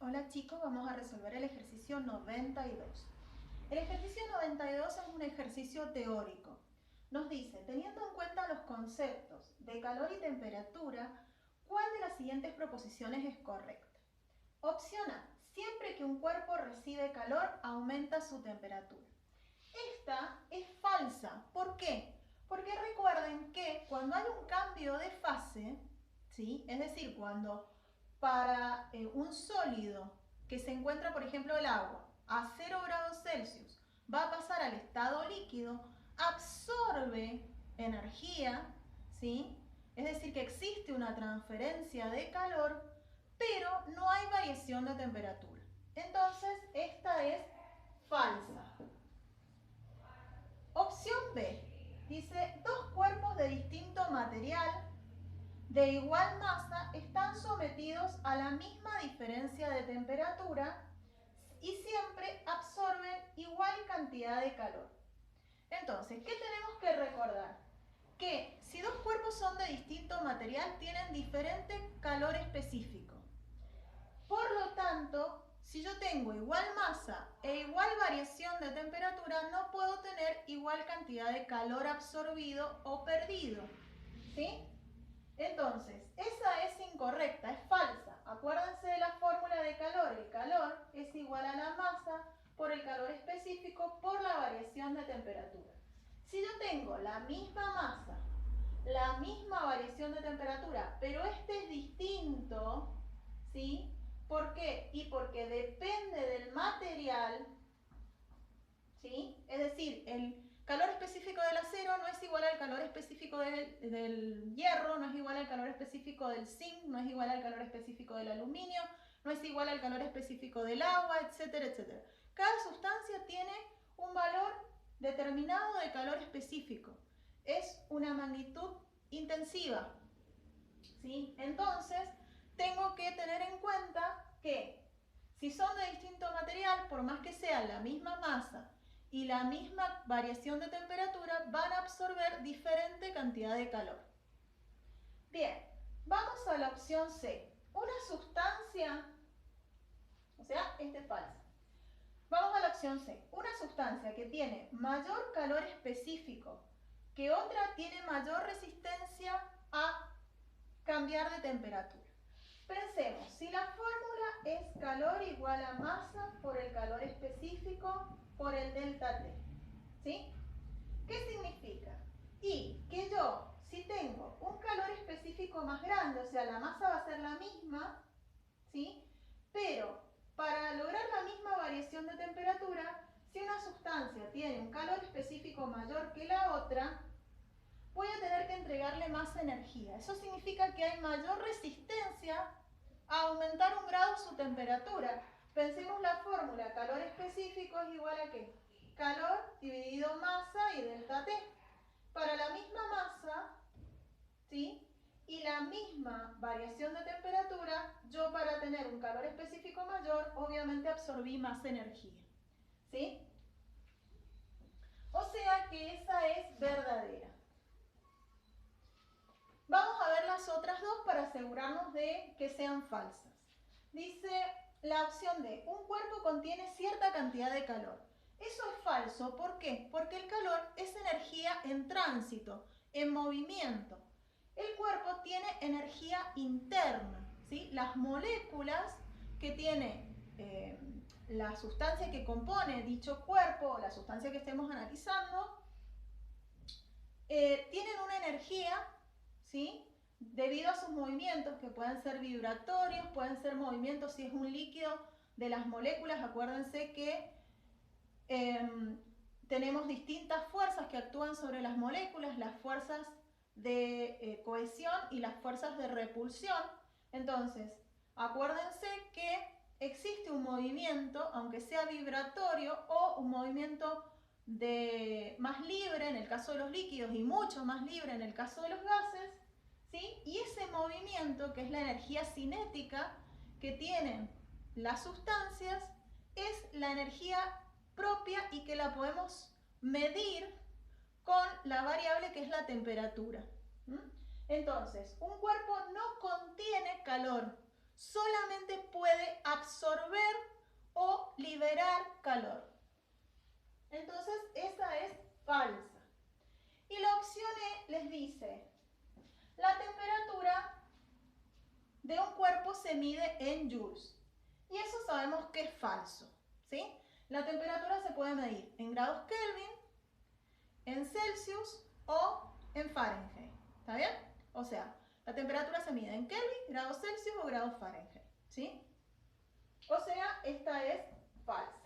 Hola chicos, vamos a resolver el ejercicio 92. El ejercicio 92 es un ejercicio teórico. Nos dice, teniendo en cuenta los conceptos de calor y temperatura, ¿cuál de las siguientes proposiciones es correcta? Opción A, siempre que un cuerpo recibe calor, aumenta su temperatura. Esta es falsa. ¿Por qué? Porque recuerden que cuando hay un cambio de fase, ¿sí? Es decir, cuando para un sólido que se encuentra, por ejemplo, el agua, a 0 grados Celsius, va a pasar al estado líquido, absorbe energía, ¿sí? Es decir, que existe una transferencia de calor, pero no hay variación de temperatura. Entonces, esta es falsa. Opción B, dice, dos cuerpos de distinto material de igual masa están sometidos a la misma diferencia de temperatura y siempre absorben igual cantidad de calor. Entonces, ¿qué tenemos que recordar? Que si dos cuerpos son de distinto material, tienen diferente calor específico. Por lo tanto, si yo tengo igual masa e igual variación de temperatura, no puedo tener igual cantidad de calor absorbido o perdido. ¿Sí? Entonces, esa es incorrecta, es falsa. Acuérdense de la fórmula de calor. El calor es igual a la masa por el calor específico por la variación de temperatura. Si yo tengo la misma masa, la misma variación de temperatura, pero este es distinto, ¿sí? ¿Por qué? Y porque depende del material, ¿sí? Es decir, el calor específico del acero no es igual al calor específico del hierro, no es igual al calor específico del zinc, no es igual al calor específico del aluminio, no es igual al calor específico del agua, etcétera, etcétera. Cada sustancia tiene un valor determinado de calor específico. Es una magnitud intensiva, ¿sí? Entonces, tengo que tener en cuenta que si son de distinto material, por más que sean la misma masa y la misma variación de temperatura, van a absorber diferente cantidad de calor. Bien, vamos a la opción C. Una sustancia, o sea, esta es falsa. Vamos a la opción C. Una sustancia que tiene mayor calor específico que otra tiene mayor resistencia a cambiar de temperatura. Pensemos, si la fórmula es calor igual a masa por el calor específico por el delta T, ¿sí? ¿Qué significa? Y que yo, si tengo un calor específico más grande, o sea, la masa va a ser la misma, ¿sí? Pero para lograr la misma variación de temperatura, si una sustancia tiene un calor específico mayor que la otra, voy a tener que entregarle más energía. Eso significa que hay mayor resistencia a aumentar un grado su temperatura. Pensemos la fórmula, calor específico es igual a ¿qué? Calor dividido masa y delta T. Para la misma masa, ¿sí? Y la misma variación de temperatura, yo para tener un calor específico mayor, obviamente absorbí más energía, ¿sí? O sea que esa es verdadera. Vamos a ver las otras dos para asegurarnos de que sean falsas. Dice la opción D, un cuerpo contiene cierta cantidad de calor. Eso es falso, ¿por qué? Porque el calor es energía en tránsito, en movimiento. El cuerpo tiene energía interna, ¿sí? Las moléculas que tiene la sustancia que compone dicho cuerpo, la sustancia que estemos analizando, tienen una energía, ¿sí? Debido a sus movimientos, que pueden ser vibratorios, pueden ser movimientos si es un líquido de las moléculas. Acuérdense que tenemos distintas fuerzas que actúan sobre las moléculas, las fuerzas de cohesión y las fuerzas de repulsión. Entonces, acuérdense que existe un movimiento, aunque sea vibratorio, o un movimiento más libre en el caso de los líquidos y mucho más libre en el caso de los gases, ¿sí? Y ese movimiento, que es la energía cinética que tienen las sustancias, es la energía propia y que la podemos medir con la variable que es la temperatura. Entonces, un cuerpo no contiene calor, solamente puede absorber o liberar calor. Entonces, esa es falsa. Y la opción E les dice, la temperatura de un cuerpo se mide en joules. Y eso sabemos que es falso, ¿sí? La temperatura se puede medir en grados Kelvin, en Celsius o en Fahrenheit, ¿está bien? O sea, la temperatura se mide en Kelvin, grados Celsius o grados Fahrenheit, ¿sí? O sea, esta es falsa.